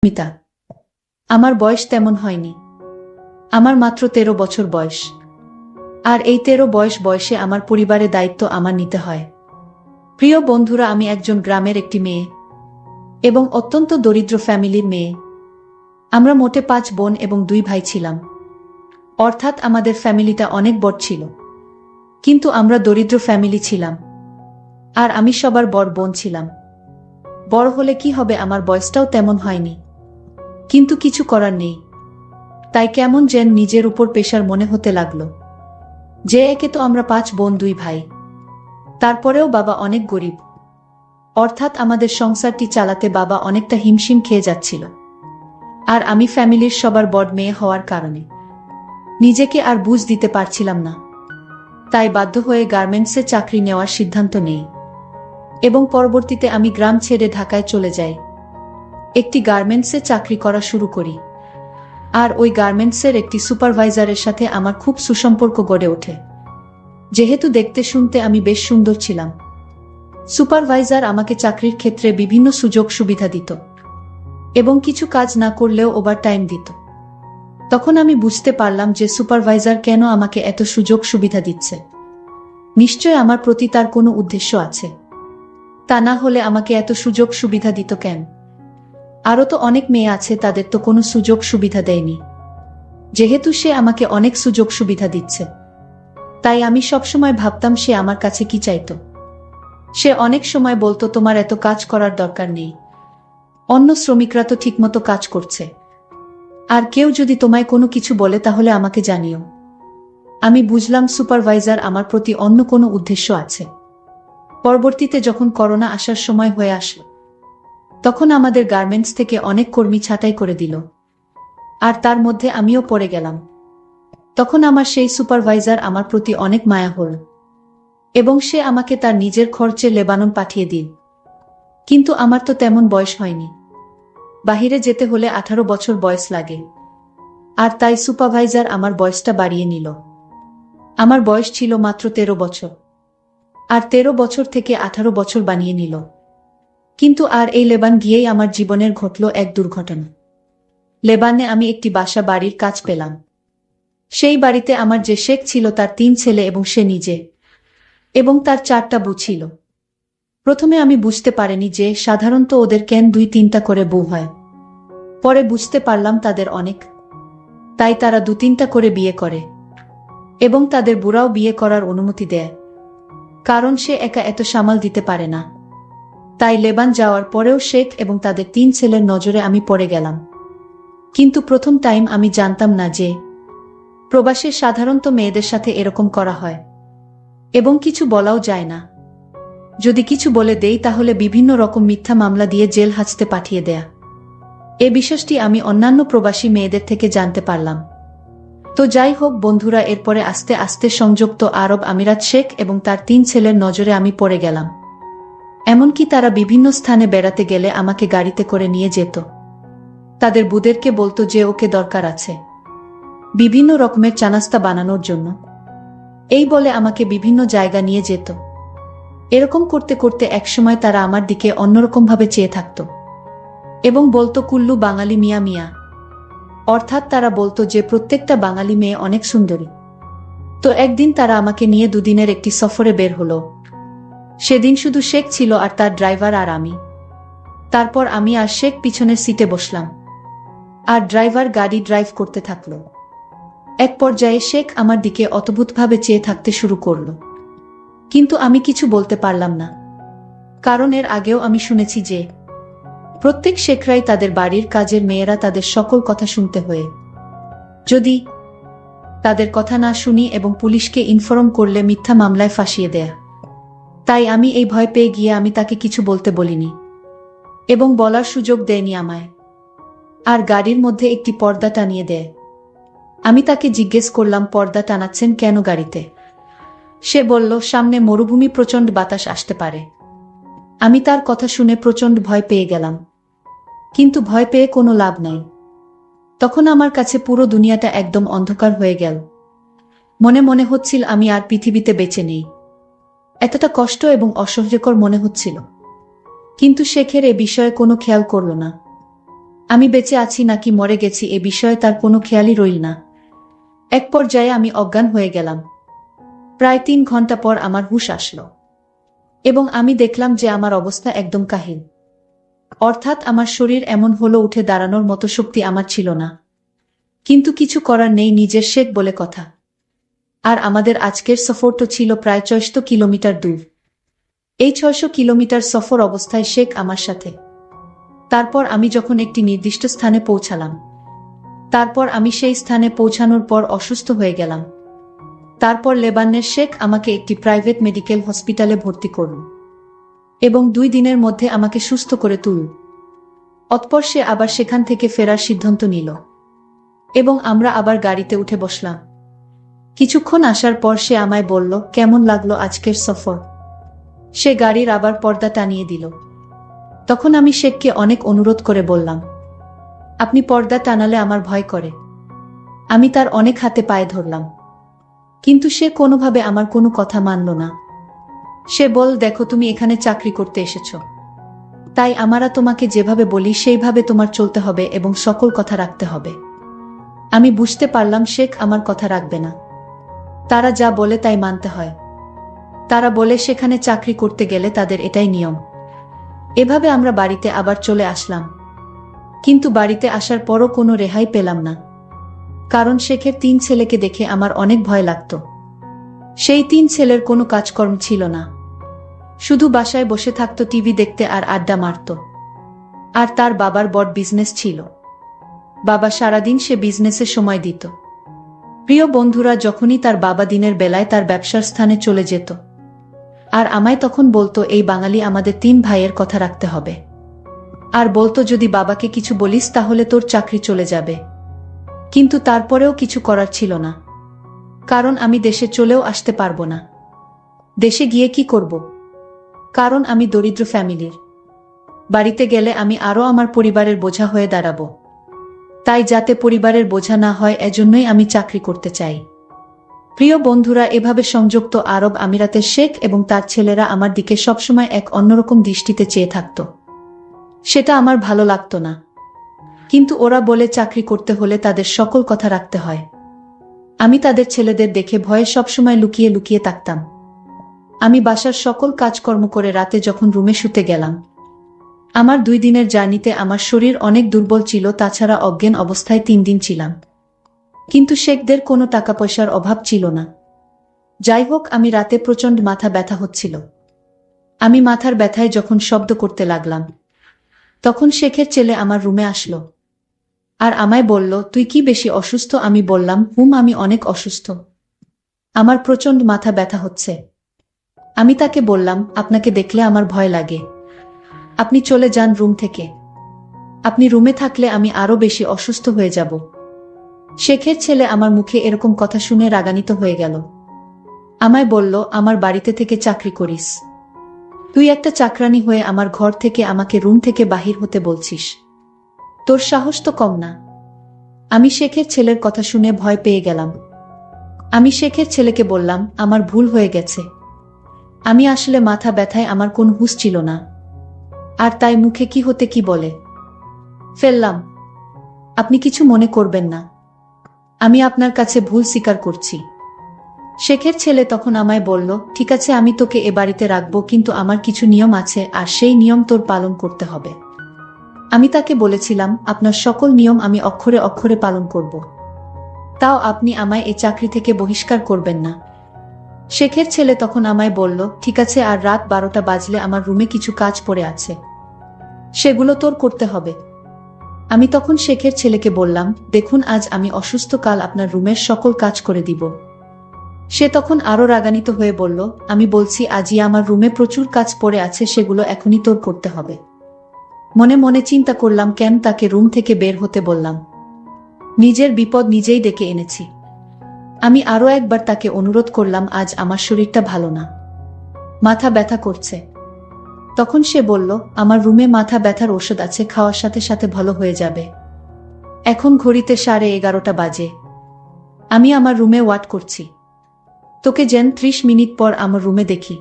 মিতা, আমার বয়স তেমন হয়নি। আমার মাত্র 13 বছর বয়স। আর এই 13 বয়সে আমার পরিবারের দায়িত্ব আমার নিতে হয়। প্রিয় বন্ধুরা, আমি একজন গ্রামের একটি মেয়ে এবং অত্যন্ত দরিদ্র ফ্যামিলির মেয়ে। আমরা মোটে 5 বোন এবং 2 ভাই ছিলাম। অর্থাৎ আমাদের ফ্যামিলিটা অনেক বড় ছিল, কিন্তু আমরা দরিদ্র ফ্যামিলি ছিলাম। আর আমি সবার বড় বোন ছিলাম। বড় হলে কি হবে, আমার বয়সটাও তেমন হয়নি, কিন্তু কিছু করার নেই। তাই কেমন যেন নিজের উপর পেশার মনে হতে লাগলো যে একে তো আমরা 5 বোন 2 ভাই, তারপরেও বাবা অনেক গরিব। অর্থাৎ আমাদের সংসারটি চালাতে বাবা অনেকটা হিমশিম খেয়ে যাচ্ছিল। আর আমি ফ্যামিলির সবার বড় মেয়ে হওয়ার কারণে নিজেকে আর বুঝ দিতে পারছিলাম না। তাই বাধ্য হয়ে গার্মেন্টসে চাকরি নেওয়ার সিদ্ধান্ত নেই এবং পরবর্তীতে আমি গ্রাম ছেড়ে ঢাকায় চলে যাই। একটি গার্মেন্টসে চাকরি করা শুরু করি। আর ওই গার্মেন্টসের একটি সুপারভাইজারের সাথে আমার খুব সুসম্পর্ক গড়ে ওঠে। যেহেতু দেখতে শুনতে আমি বেশ সুন্দর ছিলাম, সুপারভাইজার আমাকে চাকরির ক্ষেত্রে বিভিন্ন সুযোগ সুবিধা দিত এবং কিছু কাজ না করলেও ওভারটাইম দিত। তখন আমি বুঝতে পারলাম যে সুপারভাইজার কেন আমাকে এত সুযোগ সুবিধা দিচ্ছে। নিশ্চয় আমার প্রতি তার কোনো উদ্দেশ্য আছে, তা না হলে আমাকে এত সুযোগ সুবিধা দিত কেন? আরও তো অনেক মেয়ে আছে, তাদের তো কোনো সুযোগ সুবিধা দেয়নি। যেহেতু সে আমাকে অনেক সুযোগ সুবিধা দিচ্ছে, তাই আমি সবসময় ভাবতাম সে আমার কাছে কি চাইতো। সে অনেক সময় বলতো, তোমার এত কাজ করার দরকার নেই, অন্য শ্রমিকরা তো ঠিকমতো কাজ করছে। আর কেউ যদি তোমায় কোনো কিছু বলে তাহলে আমাকে জানিও। আমি বুঝলাম সুপারভাইজার আমার প্রতি অন্য কোনো উদ্দেশ্য আছে। পরবর্তীতে যখন করোনা আসার সময় হয়ে আসলো, তখন আমাদের গার্মেন্টস থেকে অনেক কর্মী ছাঁটাই করে দিল, আর তার মধ্যে আমিও পড়ে গেলাম। তখন আমার সেই সুপারভাইজার আমার প্রতি অনেক মায়া হল এবং সে আমাকে তার নিজের খরচে লেবানন পাঠিয়ে দিল। কিন্তু আমার তো তেমন বয়স হয়নি, বাহিরে যেতে হলে 18 বছর বয়স লাগে। আর তাই সুপারভাইজার আমার বয়সটা বাড়িয়ে নিল। আমার বয়স ছিল মাত্র 13 বছর, আর 13 বছর থেকে 18 বছর বানিয়ে নিল। কিন্তু আর এই লেবান গিয়েই আমার জীবনের ঘটল এক দুর্ঘটনা। লেবানে আমি একটি বাসা বাড়ির কাজ পেলাম। সেই বাড়িতে আমার যে শেখ ছিল তার 3 ছেলে এবং সে নিজে, এবং তার 4টা বউ ছিল। প্রথমে আমি বুঝতে পারিনি যে সাধারণত ওদের কেন 2-3টা করে বউ হয়। পরে বুঝতে পারলাম তাদের অনেক, তাই তারা 2-3টা করে বিয়ে করে এবং তাদের বুড়াও বিয়ে করার অনুমতি দেয়, কারণ সে একা এত সামাল দিতে পারে না। তাই লেবান যাওয়ার পরেও শেখ এবং তাদের 3 ছেলের নজরে আমি পড়ে গেলাম। কিন্তু প্রথম টাইম আমি জানতাম না যে প্রবাসে সাধারণত মেয়েদের সাথে এরকম করা হয় এবং কিছু বলাও যায় না। যদি কিছু বলে দেই তাহলে বিভিন্ন রকম মিথ্যা মামলা দিয়ে জেল হাজতে পাঠিয়ে দেয়া। এ বিষয়টি আমি অন্যান্য প্রবাসী মেয়েদের থেকে জানতে পারলাম। তো যাই হোক বন্ধুরা, এরপরে আস্তে আস্তে সংযুক্ত আরব আমিরাত শেখ এবং তার 3 ছেলের নজরে আমি পড়ে গেলাম। এমনকি তারা বিভিন্ন স্থানে বেড়াতে গেলে আমাকে গাড়িতে করে নিয়ে যেত। তাদের বুদেরকে বলতো যে ওকে দরকার আছে বিভিন্ন রকমের চানাস্তা বানানোর জন্য। এই বলে আমাকে বিভিন্ন জায়গা নিয়ে যেত। এরকম করতে করতে একসময় তারা আমার দিকে অন্যরকমভাবে চেয়ে থাকত এবং বলতো, কুল্লু বাঙালি মিয়া মিয়া। অর্থাৎ তারা বলতো যে প্রত্যেকটা বাঙালি মেয়ে অনেক সুন্দরী। তো একদিন তারা আমাকে নিয়ে 2 দিনের একটি সফরে বের হলো। সেদিন শুধু শেখ ছিল আর তার ড্রাইভার আর আমি। তারপর আমি আর শেখ পিছনের সিটে বসলাম, আর ড্রাইভার গাড়ি ড্রাইভ করতে থাকলো। এক পর্যায়ে শেখ আমার দিকে অদ্ভুতভাবে চেয়ে থাকতে শুরু করলো, কিন্তু আমি কিছু বলতে পারলাম না, কারণ এর আগেও আমি শুনেছি যে প্রত্যেক শেখরাই তাদের বাড়ির কাজের মেয়েরা তাদের সকল কথা শুনতে হয়ে, যদি তাদের কথা না শুনি এবং পুলিশকে ইনফর্ম করলে মিথ্যা মামলায় ফাঁসিয়ে দেয়া। তাই আমি এই ভয় পেয়ে গিয়ে আমি তাকে কিছু বলতে বলিনি এবং বলার সুযোগ দেয়নি আমায়। আর গাড়ির মধ্যে একটি পর্দা টানিয়ে দেয়। আমি তাকে জিজ্ঞেস করলাম, পর্দা টানাচ্ছেন কেন গাড়িতে? সে বলল, সামনে মরুভূমি, প্রচণ্ড বাতাস আসতে পারে। আমি তার কথা শুনে প্রচণ্ড ভয় পেয়ে গেলাম, কিন্তু ভয় পেয়ে কোনো লাভ নাই। তখন আমার কাছে পুরো দুনিয়াটা একদম অন্ধকার হয়ে গেল। মনে মনে হচ্ছিল আমি আর পৃথিবীতে বেঁচে নেই। এতটা কষ্ট এবং অসহ্যকর মনে হচ্ছিল, কিন্তু শেখের এ বিষয়ে কোনো খেয়াল করল না। আমি বেঁচে আছি নাকি মরে গেছি এ বিষয়ে তার কোনো খেয়ালই রইল না। এক পর্যায়ে আমি অজ্ঞান হয়ে গেলাম। প্রায় 3 ঘন্টা পর আমার হুঁশ আসলো এবং আমি দেখলাম যে আমার অবস্থা একদম কাহিল। অর্থাৎ আমার শরীর এমন হলো, উঠে দাঁড়ানোর মতো শক্তি আমার ছিল না। কিন্তু কিছু করার নেই, নিজের শেখ বলে কথা। আর আমাদের আজকের সফরটা ছিল প্রায় 600 কিলোমিটার দূর। এই 600 কিলোমিটার সফর অবস্থায় শেখ আমার সাথে। তারপর আমি যখন একটি নির্দিষ্ট স্থানে পৌঁছালাম, তারপর আমি সেই স্থানে পৌঁছানোর পর অসুস্থ হয়ে গেলাম। তারপর লেবাননের শেখ আমাকে একটি প্রাইভেট মেডিকেল হসপিটালে ভর্তি করল এবং 2 দিনের মধ্যে আমাকে সুস্থ করে তুলল। অতঃপর সে আবার সেখান থেকে ফেরার সিদ্ধান্ত নিল এবং আমরা আবার গাড়িতে উঠে বসলাম। কিছুক্ষণ আসার পর সে আমায় বলল, কেমন লাগলো আজকের সফর? সে গাড়ির আবার পর্দা টানিয়ে দিল। তখন আমি শেখকে অনেক অনুরোধ করে বললাম, আপনি পর্দা টানালে আমার ভয় করে। আমি তার অনেক হাতে পায়ে ধরলাম, কিন্তু সে কোনোভাবে আমার কোনো কথা মানল না। সে বল, দেখো তুমি এখানে চাকরি করতে এসেছ, তাই আমরা তোমাকে যেভাবে বলি সেইভাবে তোমার চলতে হবে এবং সকল কথা রাখতে হবে। আমি বুঝতে পারলাম শেখ আমার কথা রাখবে না। তারা যা বলে তাই মানতে হয়। তারা বলে সেখানে চাকরি করতে গেলে তাদের এটাই নিয়ম। এভাবে আমরা বাড়িতে আবার চলে আসলাম। কিন্তু বাড়িতে আসার পরও কোনো রেহাই পেলাম না, কারণ শেখের 3 ছেলেকে দেখে আমার অনেক ভয় লাগত। সেই 3 ছেলের কোনো কাজকর্ম ছিল না, শুধু বাসায় বসে থাকতো, টিভি দেখতে আর আড্ডা মারত। আর তার বাবার বড় বিজনেস ছিল, বাবা সারাদিন সে বিজনেসে সময় দিত। প্রিয় বন্ধুরা, যখনই তার বাবা দিনের বেলায় তার ব্যবসার স্থানে চলে যেত, আর আমায় তখন বলতো, এই বাঙালি আমাদের 3 ভাইয়ের কথা রাখতে হবে। আর বলতো, যদি বাবাকে কিছু বলিস তাহলে তোর চাকরি চলে যাবে। কিন্তু তারপরেও কিছু করার ছিল না, কারণ আমি দেশে চলেও আসতে পারবো না। দেশে গিয়ে কি করব? কারণ আমি দরিদ্র ফ্যামিলির। বাড়িতে গেলে আমি আরও আমার পরিবারের বোঝা হয়ে দাঁড়াবো। তাই যাতে পরিবারের বোঝা না হয়, এজন্যই আমি চাকরি করতে চাই। প্রিয় বন্ধুরা, এভাবে সংযুক্ত আরব আমিরাতের শেখ এবং তার ছেলেরা আমার দিকে সবসময় এক অন্যরকম দৃষ্টিতে চেয়ে থাকত। সেটা আমার ভালো লাগতো না, কিন্তু ওরা বলে চাকরি করতে হলে তাদের সকল কথা রাখতে হয়। আমি তাদের ছেলেদের দেখে ভয়ে সবসময় লুকিয়ে লুকিয়ে থাকতাম। আমি বাসার সকল কাজকর্ম করে রাতে যখন রুমে শুতে গেলাম, আমার 2 দিনের জার্নিতে আমার শরীর অনেক দুর্বল ছিল, তাছাড়া অজ্ঞান অবস্থায় 3 দিন ছিলাম। কিন্তু শেখদের কোনো টাকা পয়সার অভাব ছিল না। যাই হোক, আমি রাতে প্রচণ্ড মাথা ব্যথা হচ্ছিল। আমি মাথার ব্যথায় যখন শব্দ করতে লাগলাম, তখন শেখের ছেলে আমার রুমে আসলো আর আমায় বলল, তুই কি বেশি অসুস্থ? আমি বললাম, আমি অনেক অসুস্থ, আমার প্রচণ্ড মাথা ব্যথা হচ্ছে। আমি তাকে বললাম, আপনাকে দেখলে আমার ভয় লাগে, আপনি চলে যান রুম থেকে। আপনি রুমে থাকলে আমি আরো বেশি অসুস্থ হয়ে যাব। শেখের ছেলে আমার মুখে এরকম কথা শুনে রাগান্বিত হয়ে গেল। আমায় বলল, আমার বাড়িতে থেকে চাকরি করিস, তুই একটা চাকরানি হয়ে আমার ঘর থেকে আমাকে রুম থেকে বাহির হতে বলছিস? তোর সাহস তো কম না। আমি শেখের ছেলের কথা শুনে ভয় পেয়ে গেলাম। আমি শেখের ছেলেকে বললাম, আমার ভুল হয়ে গেছে, আমি আসলে মাথা ব্যথায় আমার কোন হুঁশ ছিল না, আর তাই মুখে কি হতে কি বলে ফেললাম। আপনি কিছু মনে করবেন না, আমি আপনার কাছে ভুল স্বীকার করছি। শেখের ছেলে তখন আমায় বলল, ঠিক আছে, আমি তোকে এ বাড়িতে রাখবো, কিন্তু আমার কিছু নিয়ম আছে আর সেই নিয়ম তোর পালন করতে হবে। আমি তাকে বলেছিলাম, আপনার সকল নিয়ম আমি অক্ষরে অক্ষরে পালন করব, তাও আপনি আমায় এ চাকরি থেকে বহিষ্কার করবেন না। শেখের ছেলে তখন আমায় বলল, ঠিক আছে, আর রাত 12টা বাজলে আমার রুমে কিছু কাজ পড়ে আছে, সেগুলো তোর করতে হবে। আমি তখন শেখের ছেলেকে বললাম, দেখুন, আজ আমি অসুস্থ, কাল আপনার রুমের সকল কাজ করে দিব। সে তখন আরো রাগান্বিত হয়ে বলল, আমি বলছি, আজই আমার রুমে প্রচুর কাজ পড়ে আছে, সেগুলো এখনই তোর করতে হবে। মনে মনে চিন্তা করলাম, কেন তাকে রুম থেকে বের হতে বললাম? নিজের বিপদ নিজেই ডেকে এনেছি। আমি আরো একবার তাকে অনুরোধ করলাম, আজ আমার শরীরটা ভালো না, মাথা ব্যথা করছে। তখন সে বলল, আমার রুমে মাথা ব্যথার ওষুধ আছে, খাওয়ার সাথে সাথে ভালো হয়ে যাবে। এখন ঘড়িতে 11:30 বাজে। আমি আমার রুমে ওয়াট করছি, তোকে যেন 30 মিনিট পর আমার রুমে দেখি।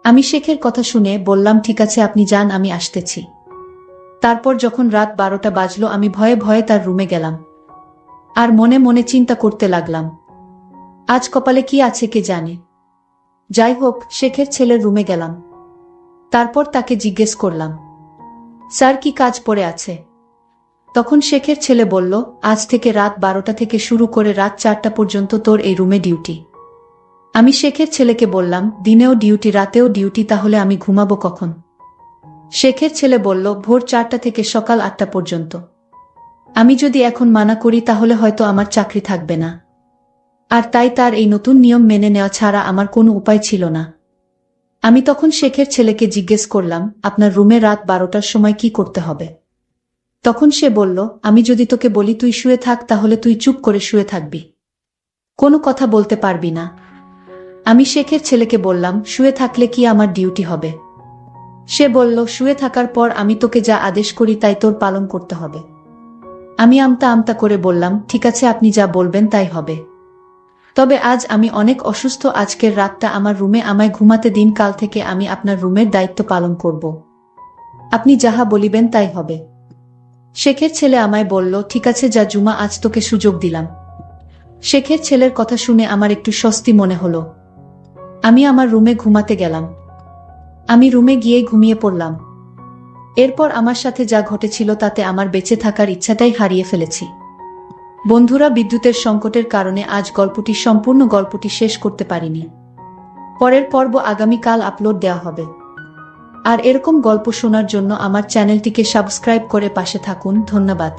আমি শেখের কথা শুনে বললাম, ঠিক আছে, আপনি যান, আমি আসতেছি। তারপর যখন রাত 12টা বাজলো আমি ভয়ে ভয়ে তার রুমে গেলাম। আর মনে মনে চিন্তা করতে লাগলাম, আজ কপালে কি আছে কে জানে। যাই হোক, শেখের ছেলের রুমে গেলাম। তারপর তাকে জিজ্ঞেস করলাম, স্যার কি কাজ পড়ে আছে? তখন শেখের ছেলে বলল, আজ থেকে রাত 12টা থেকে শুরু করে রাত 4টা পর্যন্ত তোর এই রুমে ডিউটি। আমি শেখের ছেলেকে বললাম, দিনেও ডিউটি রাতেও ডিউটি, তাহলে আমি ঘুমাবো কখন? শেখের ছেলে বলল, ভোর 4টা থেকে সকাল 8টা পর্যন্ত। আমি যদি এখন মানা করি তাহলে হয়তো আমার চাকরি থাকবে না। আর তাই তার এই নতুন নিয়ম মেনে নেওয়া ছাড়া আমার কোনো উপায় ছিল না। আমি তখন শেখের ছেলেকে জিজ্ঞেস করলাম, আপনার রুমে রাত 12টার সময় কি করতে হবে? তখন সে বলল, আমি যদি তোকে বলি তুই শুয়ে থাক তাহলে তুই চুপ করে শুয়ে থাকবি, কোনো কথা বলতে পারবি না। আমি শেখের ছেলেকে বললাম, শুয়ে থাকলে কি আমার ডিউটি হবে? সে বলল, শুয়ে থাকার পর আমি তোকে যা আদেশ করি তাই তোর পালন করতে হবে। আমি আমতা আমতা করে বললাম, ঠিক আছে, আপনি যা বলবেন তাই হবে। তবে আজ আমি অনেক অসুস্থ, আজকের রাতটা আমার রুমে আমায় ঘুমাতে দিন, কাল থেকে আমি আপনার রুমের দায়িত্ব পালন করব। আপনি যাহা বলিবেন তাই হবে। শেখের ছেলে আমায় বলল, ঠিক আছে যা জুমা, আজ তোকে সুযোগ দিলাম। শেখের ছেলের কথা শুনে আমার একটু স্বস্তি মনে হলো। আমি আমার রুমে ঘুমাতে গেলাম। আমি রুমে গিয়ে ঘুমিয়ে পড়লাম। এরপর আমার সাথে যা ঘটেছিল তাতে আমার বেঁচে থাকার ইচ্ছাটাই হারিয়ে ফেলেছি। বন্ধুরা, বিদ্যুতের সংকটের কারণে আজ সম্পূর্ণ গল্পটি শেষ করতে পারিনি। পরের পর্ব আগামীকাল আপলোড দেওয়া হবে। আর এরকম গল্প শোনার জন্য আমার চ্যানেলটিকে সাবস্ক্রাইব করে পাশে থাকুন। ধন্যবাদ।